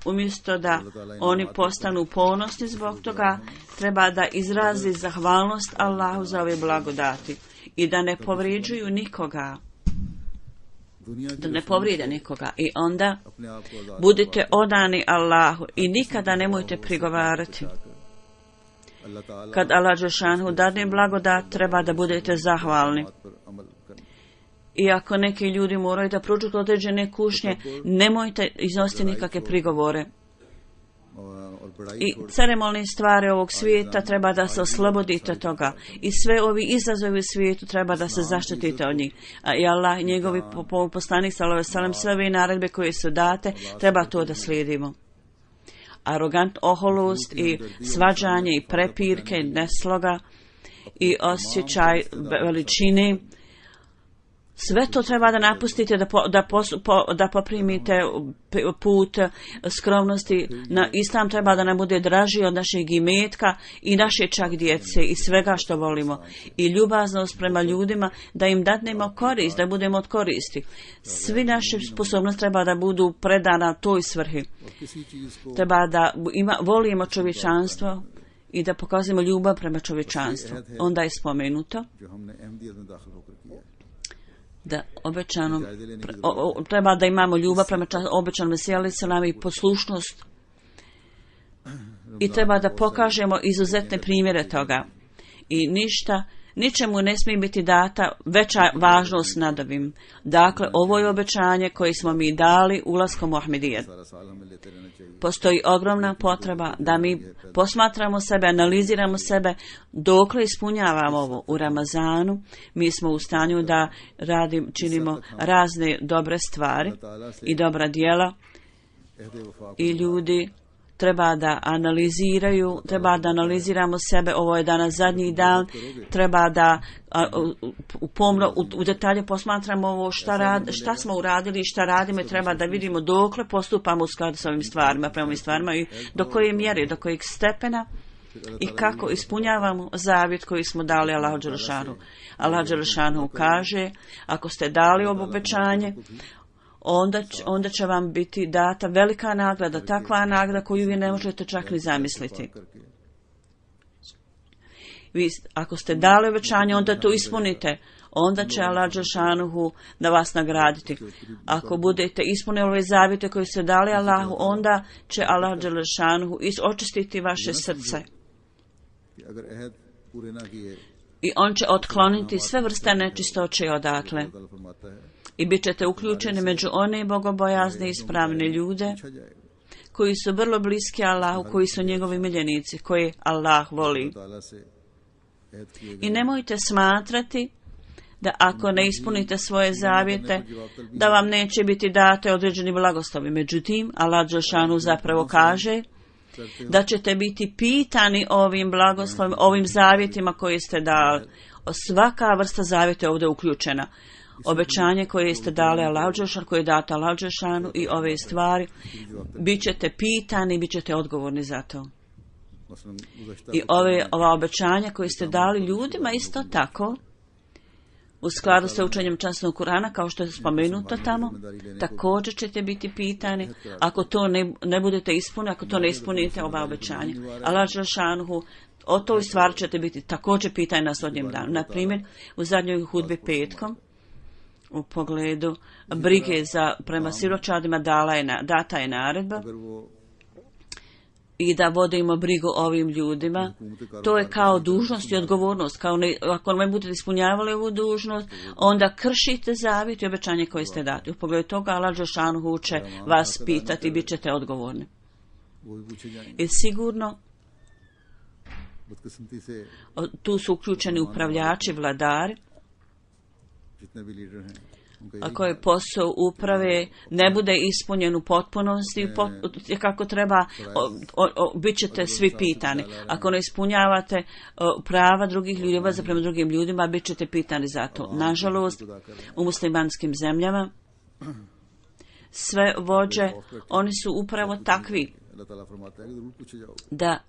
umjesto da oni postanu ponosni zbog toga, treba da izrazi zahvalnost Allahu za ove blagodati i da ne povrijeđuju nikoga. Da ne povrijede nikoga. I onda budite odani Allahu i nikada nemojte prigovarati. Kad Allah Đelešanu dadne blagodat, treba da budete zahvalni. I ako neki ljudi moraju da prođu određene kušnje, nemojte iznositi nikakve prigovore. I ceremonalne stvari ovog svijeta treba da se oslobodite toga. I sve ovi izazovi u svijetu treba da se zaštitite od njih. I Allah i njegovi poslanik sallallahu alejhi ve sellem, sve ove naredbe koje su date, treba to da slijedimo. Arogant oholost i svađanje i prepirke, nesloga i osjećaj veličine, sve to treba da napustite, da poprimite put skromnosti. Islam treba da nam bude draži od našeg imetka i naše čak djece i svega što volimo. I ljubaznost prema ljudima, da im dadnemo korist, da budemo od koristi. Svi naše sposobnosti treba da budu predana toj svrhi. Treba da volimo čovječanstvo i da pokazujemo ljubav prema čovječanstvu. Onda je spomenuto da obećano treba da imamo ljubav prema obećanom Mesiji alejhi selam i poslušnost i treba da pokažemo izuzetne primjere toga i ničemu ne smije biti data veća važnost nad ovim. Dakle, ovo je obećanje koje smo mi dali ulaskom u Ahmedijet. Postoji ogromna potreba da mi posmatramo sebe, analiziramo sebe dokle ispunjavamo ovo. U Ramazanu mi smo u stanju da činimo razne dobre stvari i dobra djela i ljudi treba da analiziramo sebe. Ovo je danas zadnji dan, treba da pomno u detalje posmatramo ovo šta smo uradili i šta radimo i treba da vidimo dokle postupamo u skladu s ovim stvarima, prema ovim stvarima i do koje mjere, do kojeg stepena i kako ispunjavamo zavjet koji smo dali Allahu Đelešanu. Allah Đelešanu kaže, ako ste dali ovo obećanje, onda će vam biti data velika nagrada, takva nagrada koju vi ne možete čak ni zamisliti. Ako ste dali obećanje, onda to ispunite. Onda će Allah Đelešanu da vas nagraditi. Ako budete ispunili ove zavjete koje ste dali Allahu, onda će Allah Đelešanu očistiti vaše srce. I on će otkloniti sve vrste nečistoće odatle. I bit ćete uključeni među one bogobojazne i ispravne ljude koji su vrlo bliski Allahu, koji su njegovi miljenici, koje Allah voli. I nemojte smatrati da ako ne ispunite svoje zavjete, da vam neće biti date određeni blagoslovi. Međutim, Allah Đelešanu zapravo kaže da ćete biti pitani ovim blagoslovima, ovim zavjetima koje ste dali. Svaka vrsta zavjeta je ovdje uključena. obećanje koje ste dali Allahu Đelešanu, koje je dato Allahu Đelešanu i ove stvari, bit ćete pitani, bit ćete odgovorni za to. I ova obećanja koje ste dali ljudima isto tako, u skladu sa učenjem časnog Kurana, kao što je spomenuto tamo, također ćete biti pitani ako to ne budete ispunili, ako to ne ispunite ova obećanja. Allah Đelešanu, o toj stvari ćete biti također pitani na sudnjem danu. Na primjer, u zadnjoj hudbi petkom, u pogledu brige prema siročadima data je naredba i da vodimo brigu ovim ljudima. To je kao dužnost i odgovornost. Ako ne budete ispunjavali ovu dužnost, onda kršite zavjet i obećanje koje ste dati. U pogledu toga Allah Đelešanu će vas pitati i bit ćete odgovorni. I sigurno tu su uključeni upravljači, vladari, ako je posao uprave ne bude ispunjen u potpunosti kako treba, bit ćete svi pitani. Ako ne ispunjavate prava drugih ljudi, obaveze prema drugim ljudima, bit ćete pitani za to. Nažalost, u muslimanskim zemljama sve vođe, oni su upravo takvi da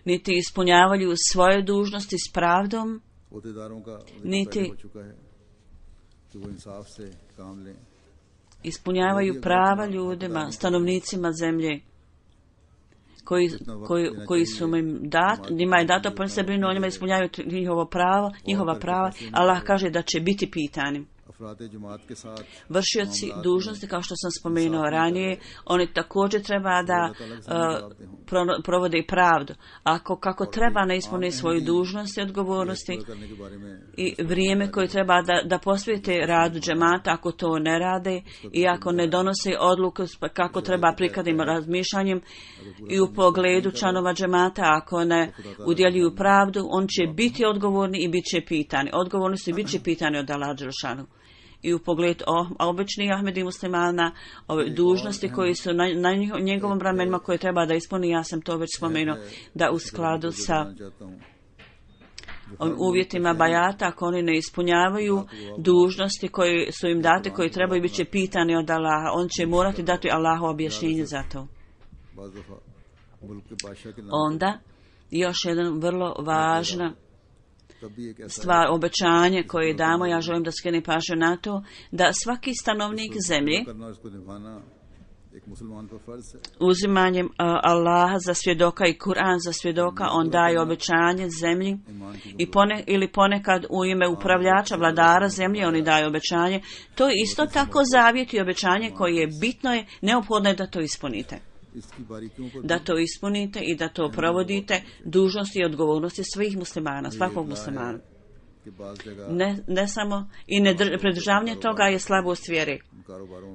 niti ispunjavaju svoje dužnosti s pravdom, niti ispunjavaju prava ljudima, stanovnicima zemlje koji su njima je dato, pa se brinu o njima, ispunjavaju njihova prava. Allah kaže da će biti pitani. Vršioci dužnosti, kao što sam spomenuo ranije, oni također treba da provode i pravdu. Kako treba ne ispune svoju dužnost i odgovornosti i vrijeme koje treba da posvete radu džemata, ako to ne rade i ako ne donose odluku kako treba prikladnim razmišljanjem i u pogledu članova džemata, ako ne udjeljuju pravdu, on će biti odgovorni i bit će pitani. Odgovorni su i bit će pitani od Allaha Đelešanu. I u pogledu običnih Ahmedi muslimana, ove dužnosti koji su na njegovom ramenima koje treba da ispuni, ja sam to već spomenuo, da u skladu sa uvjetima bajata, ako oni ne ispunjavaju dužnosti koje su im date, koje trebaju, bit će pitani od Allaha. On će morati dati Allahu objašnjenje za to. Onda, još jedan vrlo važna stvar, obećanje koje damo, ja želim da skrenem pažnju na to, da svaki stanovnik zemlje uzimanjem Allaha za svjedoka i Kur'an za svjedoka, on daje obećanje zemlji ili ponekad u ime upravljača, vladara zemlje, oni daju obećanje. To je isto tako zavjet i obećanje koje je bitno, je neophodno je da to ispunite. Da to ispunite i da to provodite, dužnosti i odgovornosti svih muslimana, svakog muslimana. Ne samo i nepridržavanje toga je slabost vjere.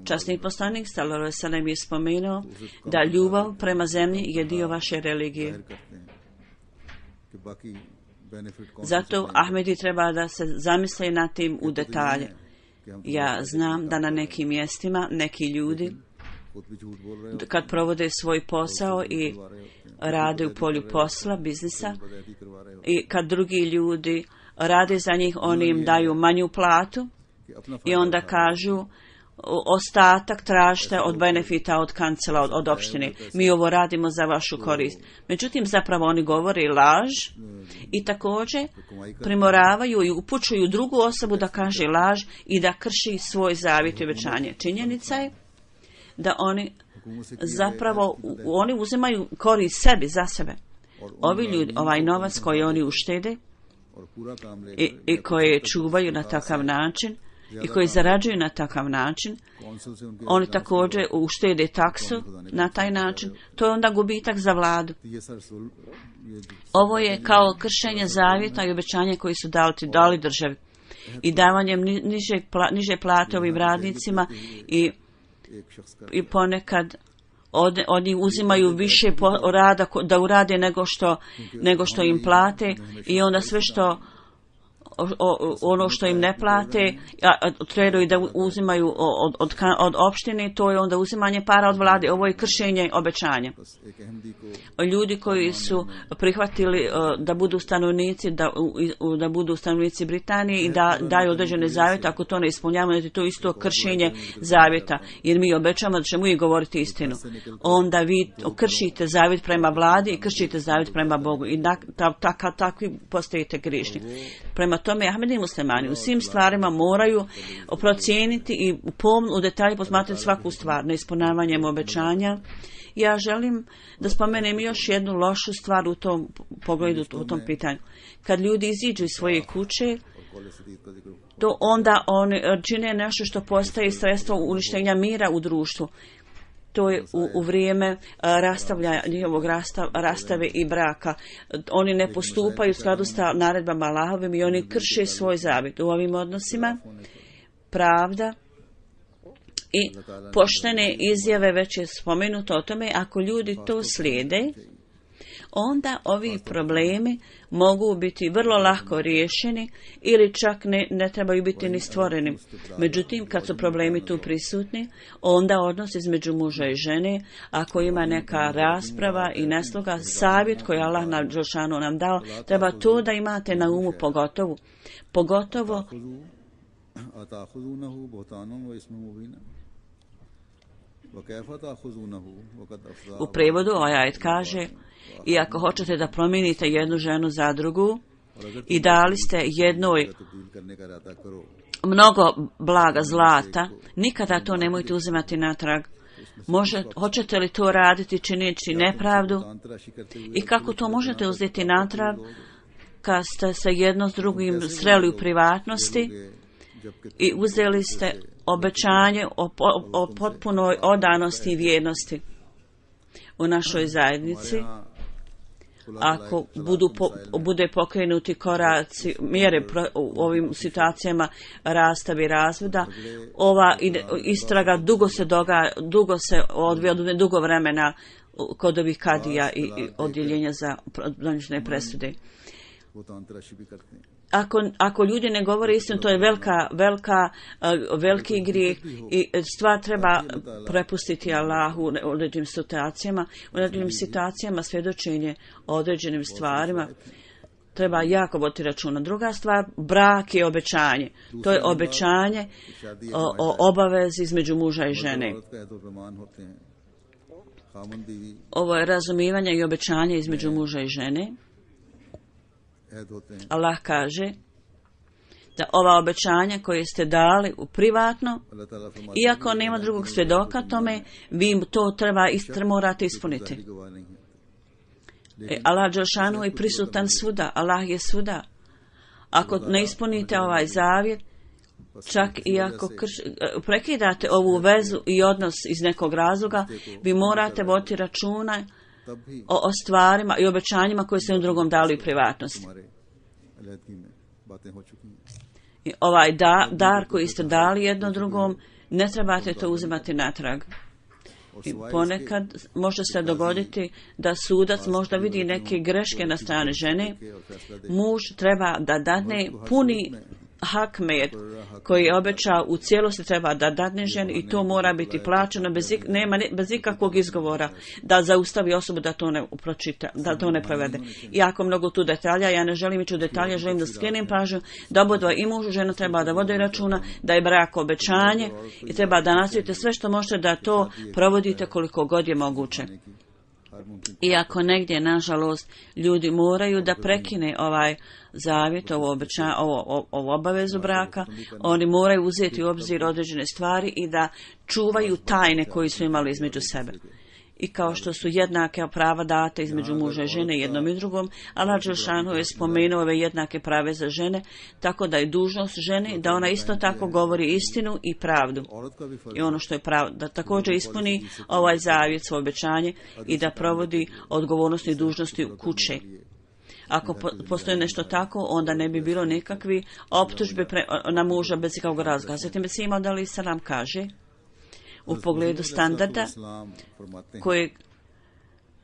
Časni poslanik sallallahu alejhi ve sellem je spomenuo da ljubav prema zemlji je dio vaše religije. Zato Ahmedi treba da se zamisle nad tim u detalje. Ja znam da na nekim mjestima neki ljudi kad provode svoj posao i rade u polju posla, biznisa, i kad drugi ljudi rade za njih, oni im daju manju platu i onda kažu ostatak tražite od benefita, od kancela, od opštine. Mi ovo radimo za vašu korist. Međutim, zapravo oni govore laž i također primoravaju i upućuju drugu osobu da kaže laž i da krši svoj zavjet i obećanje. Činjenica je da oni uzimaju korist sebi, za sebe. Ovi ljudi, ovaj novac koji oni uštede i koje čuvaju na takav način i koji zarađuju na takav način, oni također uštede taksu na taj način, to je onda gubitak za vladu. Ovo je kao kršenje zavjeta i obećanja koji su dali državi i davanjem niže plate ovim radnicima i ponekad od njih uzimaju više rada da urade nego što im plate i onda sve što ono što im ne plate, trebaju da uzimaju od opštine, to je onda uzimanje para od vlade. Ovo je kršenje obećanja. Ljudi koji su prihvatili da budu stanovnici, da budu stanovnici Britanije i da daju određene zavjete, ako to ne ispunjavamo, to je isto kršenje zavjeta, jer mi obećamo da ćemo uvijek govoriti istinu. Onda vi kršite zavjet prema vladi i kršite zavjet prema Bogu i takvi postajete grišni. Prema tome, Ahmedi muslimani u svim stvarima moraju procijeniti i u detalji posmatrati svaku stvar na ispunjavanjem obećanja. Ja želim da spomenem još jednu lošu stvar u tom pogledu, u tom pitanju. Kad ljudi iziđu iz svoje kuće, to onda oni čine nešto što postaje sredstvo uništenja mira u društvu. To je u vrijeme rastavljanja njihovog rastave i braka. Oni ne postupaju u skladu sa naredbama Allahovim i oni krše svoj zavjet. U ovim odnosima pravda i poštene izjave, već je spomenuto o tome, ako ljudi to slijede, onda ovi problemi mogu biti vrlo lako riješeni ili čak ne trebaju biti ni stvoreni. Međutim, kad su problemi tu prisutni, onda odnos između muža i žene, ako ima neka rasprava i nesloga, savjet koji Allah na Đelšanu nam dao, treba to da imate na umu pogotovo u prevodu ovaj ajet kaže: i ako hoćete da promijenite jednu ženu za drugu i dali ste jednoj mnogo blaga zlata, nikada to nemojte uzimati natrag. Hoćete li to raditi čineći nepravdu? I kako to možete uzeti natrag kad ste se jedno s drugim sreli u privatnosti i uzeli ste obećanje o potpunoj odanosti i vjernosti u našoj zajednici? Ako bude pokrenuti koraci, mjere u ovim situacijama rastave i razvoda, ova istraga dugo se odvija dugo vremena kod ovih kadija i odjeljenja za donošenje presude. Ako ljudi ne govore istinu, to je veliki grijeh i stvar treba prepustiti Allahu u određenim situacijama. U određenim situacijama svjedočenje o određenim stvarima treba jako voditi računa. Druga stvar, brak je obećanje. To je obećanje o obavezi između muža i žene. Ovo je razumijevanje i obećanje između muža i žene. Allah kaže da ova obećanja koje ste dali u privatno, iako nema drugog svjedoka tome, vi to morate ispuniti. Allah Đelšanu je prisutan svuda, Allah je svuda. Ako ne ispunite ovaj zavjet, čak i ako prekidate ovu vezu i odnos iz nekog razloga, vi morate voditi računa o stvarima i obećanjima koje ste u drugom dali u privatnosti. I ovaj dar koji ste dali jedno drugom, ne trebate to uzimati natrag. I ponekad može se dogoditi da sudac možda vidi neke greške na strani žene. Muž treba da dadne puni hak med koji je obećao u cijelosti, treba da dadne ženi i to mora biti plaćeno bez ikakvog izgovora da zaustavi osobu da to ne pročita, da to ne provede. Jako mnogo tu detalja, ja ne želim ići u detalje, želim da skrenem pažnju da obodva i muž i žena treba da vode računa da je brak obećanje i treba da nastavite sve što možete da to provodite koliko god je moguće. Iako negdje, nažalost, ljudi moraju da prekine ovaj zavjet, ovu obavezu braka, oni moraju uzeti u obzir određene stvari i da čuvaju tajne koje su imali između sebe. I kao što su jednake prava date između muža i žene jednom i drugom, Allah Đelšanu je spomenuo ove jednake prave za žene, tako da je dužnost žene da ona isto tako govori istinu i pravdu. I ono što je pravo, da također ispuni ovaj zavjet, svoje obećanje i da provodi odgovornosti i dužnosti u kuće. Ako postoji nešto tako, onda ne bi bilo nikakvi optužbe na muža bez ikakvog razloga. Zatim Mesih Maud alejhi selam kaže u pogledu standarda koje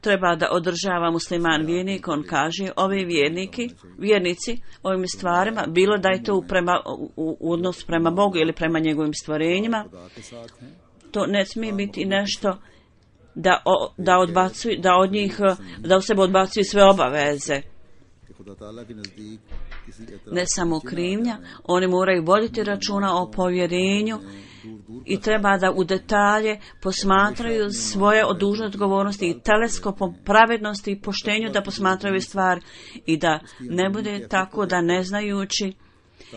treba da održava musliman vjernik. On kaže, ovi vjernici ovim stvarima, bilo da je to u odnosu prema Bogu ili prema njegovim stvorenjima, to ne smije biti nešto da u sebe odbacuju sve obaveze. Ne samo krivnja, oni moraju voditi računa o povjerenju i treba da u detalje posmatraju svoje dužne odgovornosti i teleskopom pravednosti i poštenju da posmatraju stvar i da ne bude tako da ne znajući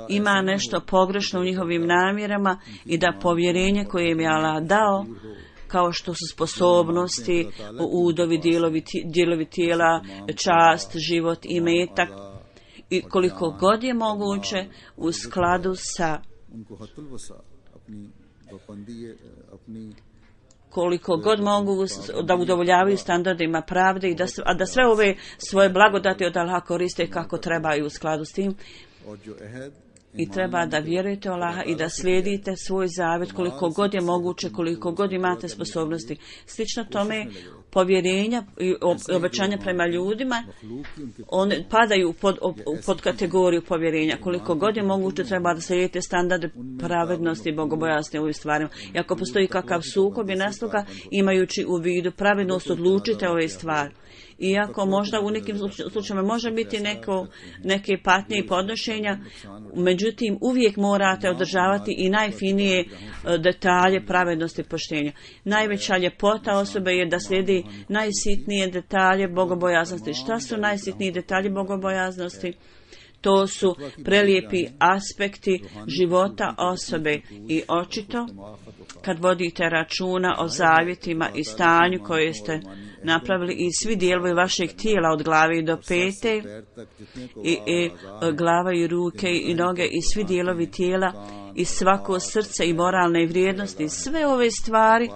ima nešto pogrešno u njihovim namjerama i da povjerenje koje im je Allah dao, kao što su sposobnosti, udovi, dijelovi tijela, čast, život i metak, i koliko god je moguće u skladu sa koliko god mogu da udovoljavaju standardima pravde a da sve ove svoje blagodati od Allaha koriste kako trebaju u skladu s tim. I treba da vjerujete u Allaha i da slijedite svoj zavjet koliko god je moguće, koliko god imate sposobnosti. Slično tome, povjerenja i obećanja prema ljudima, one padaju pod kategoriju povjerenja. Koliko god je moguće, treba da slijedite standarde pravednosti i bogobojaznosti u ovim stvarima. I ako postoji kakav sukob i nasluga, imajući u vidu pravednost, odlučite ove stvari. Iako možda u nekim slučajevima može biti neke patnje i podnošenja, međutim uvijek morate održavati i najfinije detalje pravednosti i poštenja. Najveća ljepota osobe je da slijedi najsitnije detalje bogobojaznosti. Šta su najsitniji detalji bogobojaznosti? To su prelijepi aspekti života osobe i očito kad vodite računa o zavjetima i stanju koje ste napravili i svi dijelovi vašeg tijela od glave do pete i glava i ruke i noge i svi dijelovi tijela i svako srce i moralne vrijednosti, sve ove stvari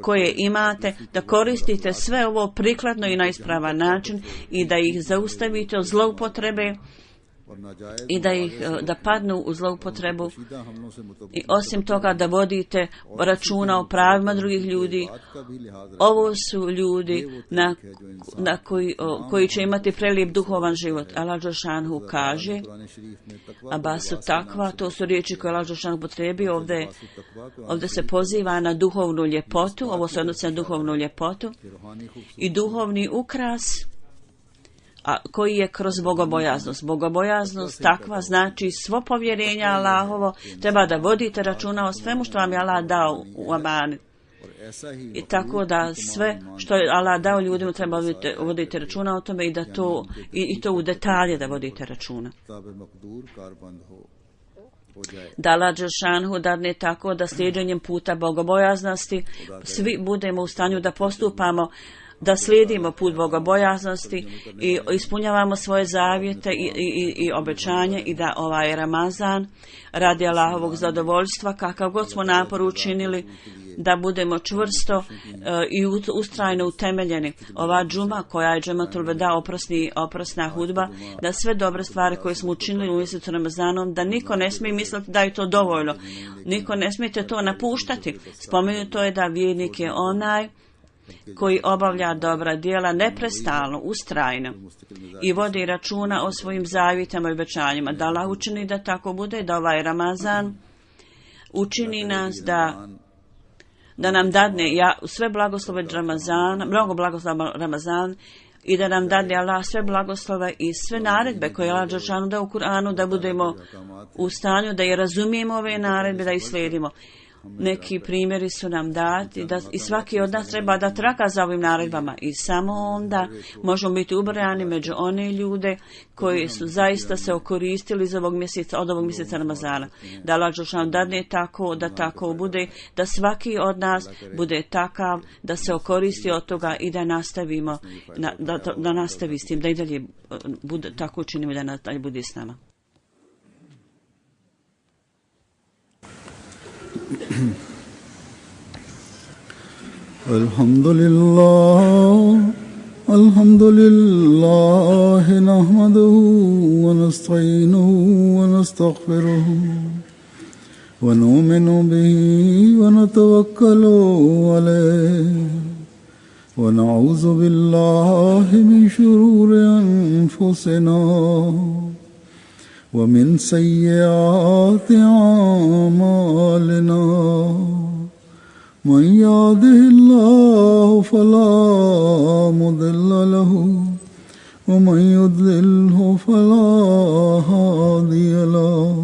koje imate, da koristite sve ovo prikladno i na ispravan način i da ih zaustavite od zloupotrebe i da padnu u zloupotrebu i osim toga da vodite računa o pravima drugih ljudi. Ovo su ljudi koji će imati prelijep duhovan život. Allah dželešanu kaže, Abasu takva, to su riječi koje Allah dželešanu potrebi, ovdje se poziva na duhovnu ljepotu, ovo se odnosi na duhovnu ljepotu i duhovni ukras koji je kroz bogobojaznost. Bogobojaznost takva znači svo povjerenje Allahovo, treba da vodite računa o svemu što vam je Allah dao u amanet. I tako da sve što je Allah dao ljudima treba voditi računa o tome i to u detalje da vodite računa. Da Allah dželešanu dadne tako da slijeđenjem puta bogobojaznosti svi budemo u stanju da postupamo, da slijedimo put bogobojaznosti i ispunjavamo svoje zavjete i obećanje i da ovaj Ramazan radi Allahovog zadovoljstva, kakav god smo napor učinili, da budemo čvrsto i ustrajno utemeljeni. Ova džuma koja je džematul veda, oprosna hudba, da sve dobre stvari koje smo učinili u mjesecu Ramazanom, da niko ne smije misliti da je to dovoljno. Niko ne smijete to napuštati. Spomenuto je da vjernik je onaj koji obavlja dobra djela neprestalno, ustrajno i vodi računa o svojim zavjetama i obećanjima. Da Allah učini da tako bude, da ovaj Ramazan učini nas da nam dadne sve blagoslove Ramazana, mnogo blagoslova Ramazan i da nam dadne Allah sve blagoslove i sve naredbe koje Allah dželešanu dao u Kur'anu, da budemo u stanju da je razumijemo ove naredbe, da ih slijedimo. Neki primjeri su nam dati i svaki od nas treba da traga za ovim naredbama i samo onda možemo biti ubrojani među one ljude koji su zaista se okoristili od ovog mjeseca Ramazana. Da Allah dželešanu dadne tako, da tako bude, da svaki od nas bude takav, da se okoristi od toga i da nastavimo, da nastavi s tim, da i dalje bude, tako učinimo da dalje bude s nama. Alhamdulillah nahmaduhu wa nasta'inuhu wa nastaghfiruhu wa nu'minu bihi wa natawakkalu alayhi ونعوذ بالله من شرور أنفسنا ومن سيئات أعمالنا من يهده الله فلا مضل له ومن يضلله فلا هادي له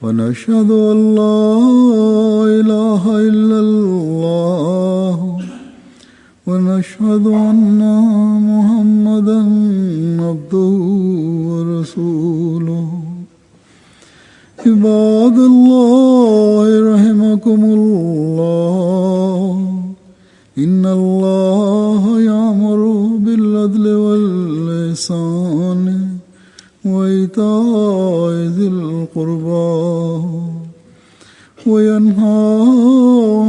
ونشهد أن لا إله إلا الله ونشهد أن محمدا عبده ورسوله عباد الله رحمكم الله إن الله يأمر بالعدل والإحسان وإيتاء ذي القربى وينهى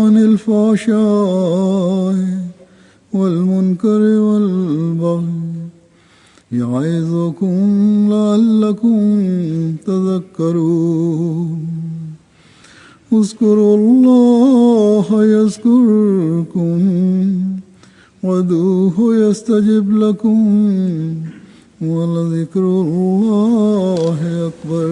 عن الفحشاء والمنكر والبغي يعظكم لعلكم تذكرون اذكروا الله يذكركم وادعوه يستجب لكم ولذكر الله أكبر.